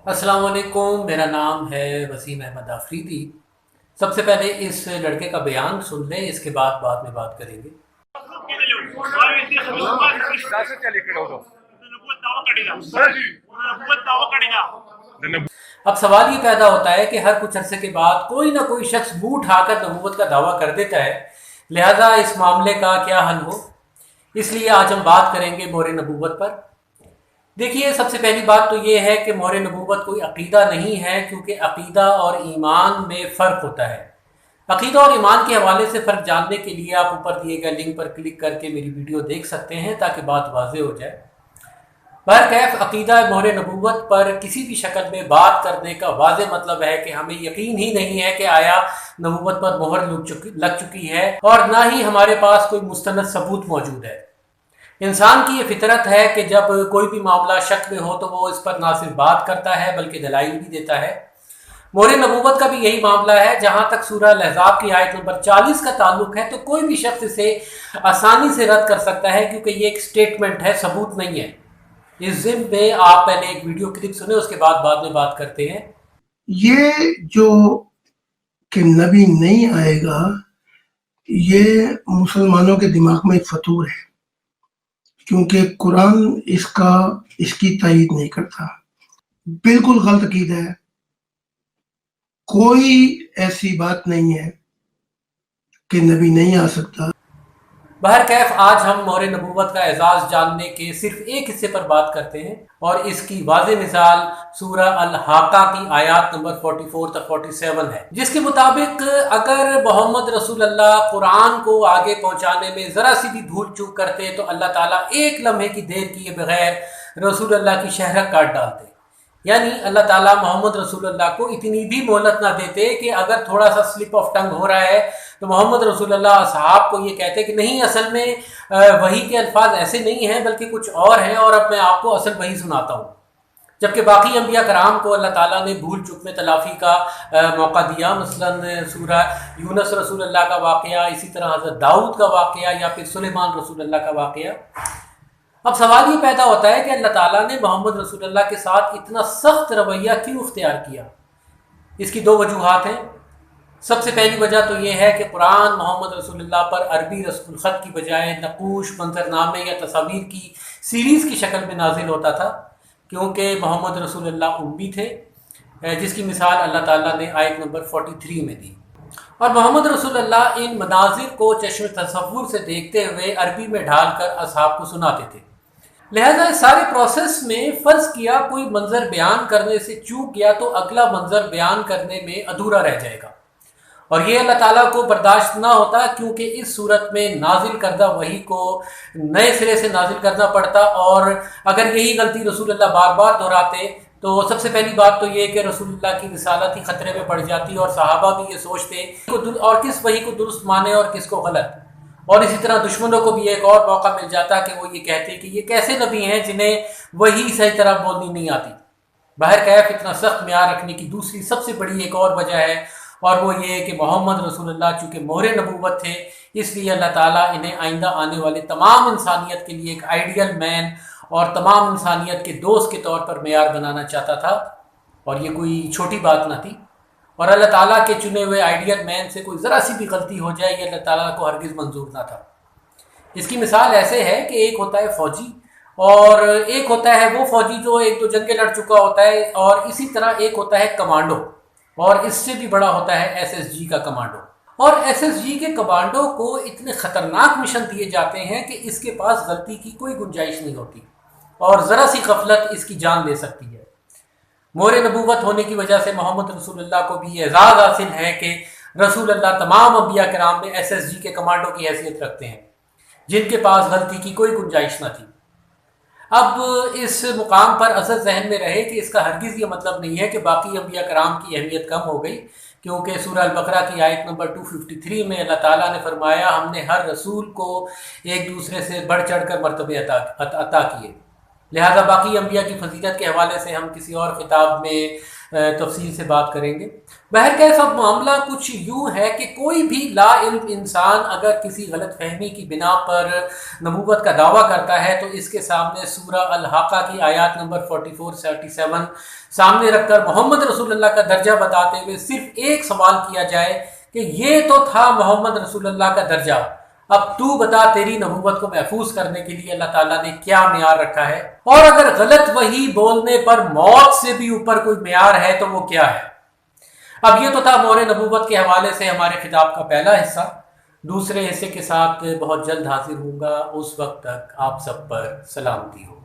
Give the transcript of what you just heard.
अस्सलाम वालेकुम। मेरा नाम है वसीम अहमद आफरीदी। सबसे पहले इस लड़के का बयान सुन लें, इसके बाद में बात करेंगे। अब सवाल ये पैदा होता है कि हर कुछ अरसे के बाद कोई ना कोई शख्स मुंह उठाकर नबूवत का दावा कर देता है, लिहाजा इस मामले का क्या हल हो। इसलिए आज हम बात करेंगे मोहर नबूवत पर। देखिए, सबसे पहली बात तो ये है कि मोहर नबूवत कोई अकीदा नहीं है, क्योंकि अकीदा और ईमान में फ़र्क होता है। अकीदा और ईमान के हवाले से फ़र्क जानने के लिए आप ऊपर दिए गए लिंक पर क्लिक करके मेरी वीडियो देख सकते हैं, ताकि बात वाज़ेह हो जाए। बहरकैफ अकीदा मोहर नबूवत पर किसी भी शक्ल में बात करने का वाज़ेह मतलब है कि हमें यकीन ही नहीं है कि आया नबूवत पर मोहर लग चुकी है, और ना ही हमारे पास कोई मुस्तनद सबूत मौजूद है। इंसान की ये फितरत है कि जब कोई भी मामला शक में हो तो वो इस पर ना सिर्फ बात करता है बल्कि दलाइल भी देता है। मोहर नबूवत का भी यही मामला है। जहाँ तक सूरह अल-अहज़ाब की आयत नंबर 40 का ताल्लुक है, तो कोई भी शख्स इसे आसानी से रद्द कर सकता है, क्योंकि ये एक स्टेटमेंट है, सबूत नहीं है। इस ज़िम्न में आप पहले एक वीडियो क्लिप सुने, उसके बाद में बात करते हैं। ये जो कि नबी नहीं आएगा, ये मुसलमानों के दिमाग में एक फतूर है, क्योंकि कुरान इसकी तायीद नहीं करता। बिल्कुल गलत अकीदा है। कोई ऐसी बात नहीं है कि नबी नहीं आ सकता। बहरकैफ आज हम मोहर नबूवत का एजाज़ जानने के सिर्फ एक हिस्से पर बात करते हैं, और इसकी वाज़ेह मिसाल सूरह अल-हाक़ा की आयत नंबर 44 तक 47 है, जिसके मुताबिक अगर मोहम्मद रसूलुल्लाह कुरान को आगे पहुंचाने में ज़रा सी भी भूल चूक करते तो अल्लाह ताला एक लम्हे की देर किए बगैर रसूलुल्लाह की शहरत काट डालते। यानी अल्लाह ताला मोहम्मद रसूलुल्लाह को इतनी भी मोहलत ना देते कि अगर थोड़ा सा स्लिप ऑफ टंग हो रहा है तो मोहम्मद रसूलुल्लाह असहाब को ये कहते कि नहीं, असल में वही के अल्फाज ऐसे नहीं हैं बल्कि कुछ और हैं, और अब मैं आपको असल वही सुनाता हूँ। जबकि बाकी अंबिया कराम को अल्लाह ताला ने भूल चूक में तलाफ़ी का मौका दिया। मसलन सूरह यूनुस रसूलुल्लाह का वाक़या, इसी तरह हज़रत दाऊद का वाक़या, या फिर सुलेमान रसूलुल्लाह का वाक़या। अब सवाल ये पैदा होता है कि अल्लाह ताला ने मोहम्मद रसूलुल्लाह के साथ इतना सख्त रवैया क्यों इख्तियार किया। इसकी दो वजूहात हैं। सबसे पहली वजह तो ये है कि कुरान मोहम्मद रसूलुल्लाह पर अरबी रस्मुल ख़त की बजाय नक़ूश, मंजरनामे या तस्वीर की सीरीज़ की शक्ल में नाजिल होता था, क्योंकि मोहम्मद रसूलुल्लाह उम्मी थे, जिसकी मिसाल अल्लाह ताला ने आयत नंबर 43 में दी। और मोहम्मद रसूलुल्लाह इन मनाजिर को चश्म तसव्वुर से देखते हुए अरबी में ढाल कर असहाब को सुनाते थे। लिहाजा इस सारे प्रोसेस में फ़र्ज़ किया कोई मंजर बयान करने से चूक गया तो अगला मंजर बयान करने में अधूरा रह जाएगा, और ये अल्लाह ताला को बर्दाश्त ना होता, क्योंकि इस सूरत में नाजिल करदा वही को नए सिरे से नाजिल करना पड़ता। और अगर यही गलती रसूलुल्लाह बार बार दोहराते तो सबसे पहली बात तो ये कि रसूलुल्लाह की रिसालत ही खतरे में पड़ जाती, और सहाबा भी ये सोचते और किस वही को दुरुस्त माने और किसको गलत। और इसी तरह दुश्मनों को भी एक और मौका मिल जाता कि वो ये कहते कि ये कैसे नबी हैं जिन्हें वही सही तरह बोलनी नहीं आती। बहरकैफ इतना सख्त म्यार रखने की दूसरी सबसे बड़ी एक और वजह है, और वो ये कि मोहम्मद रसूलुल्लाह चूँकि मोहर नबूवत थे, इसलिए अल्लाह ताला इन्हें आइंदा आने वाले तमाम इंसानियत के लिए एक आइडियल मैन और तमाम इंसानियत के दोस्त के तौर पर मेयार बनाना चाहता था, और ये कोई छोटी बात ना थी। और अल्लाह ताला के चुने हुए आइडियल मैन से कोई ज़रा सी भी गलती हो जाए, ये अल्लाह ताला को हरगिज़ मंजूर ना था। इसकी मिसाल ऐसे है कि एक होता है फ़ौजी, और एक होता है वो फ़ौजी जो एक दो जंगें लड़ चुका होता है, और इसी तरह एक होता है कमांडो, और इससे भी बड़ा होता है SSG का कमांडो। और SSG के कमांडो को इतने ख़तरनाक मिशन दिए जाते हैं कि इसके पास गलती की कोई गुंजाइश नहीं होती, और ज़रा सी गफलत इसकी जान ले सकती है। मोहर नबूवत होने की वजह से मोहम्मद रसूलुल्लाह को भी एजाज़ हासिल है कि रसूलुल्लाह तमाम अंबिया किराम में SSG के कमांडो की हैसियत रखते हैं, जिनके पास गलती की कोई गुंजाइश न थी। अब इस मुकाम पर असर जहन में रहे कि इसका हरगिज़ ये मतलब नहीं है कि बाकी अंबिया कराम की अहमियत कम हो गई, क्योंकि सूरह अल-बकरा की आयत नंबर 253 में अल्लाह ताला ने फरमाया, हमने हर रसूल को एक दूसरे से बढ़ चढ़ कर मर्तबे अता किए। لہذا باقی انبیاء کی فضیلت کے حوالے سے ہم کسی اور خطاب میں تفصیل سے بات کریں گے۔ بہرکیف اب معاملہ کچھ یوں ہے کہ کوئی بھی لا علم انسان اگر کسی غلط فہمی کی بنا پر نبوت کا دعویٰ کرتا ہے تو اس کے سامنے سورہ الحاقہ کی آیات نمبر 44-47 سامنے رکھ کر محمد رسول اللہ کا درجہ بتاتے ہوئے صرف ایک سوال کیا جائے کہ یہ تو تھا محمد رسول اللہ کا درجہ، اب تو بتا تیری نبوت کو محفوظ کرنے کے لیے اللہ تعالیٰ نے کیا معیار رکھا ہے، اور اگر غلط وحی بولنے پر موت سے بھی اوپر کوئی معیار ہے تو وہ کیا ہے۔ اب یہ تو تھا مہر نبوت کے حوالے سے ہمارے خطاب کا پہلا حصہ۔ دوسرے حصے کے ساتھ بہت جلد حاضر ہوں گا، اس وقت تک آپ سب پر سلامتی ہو۔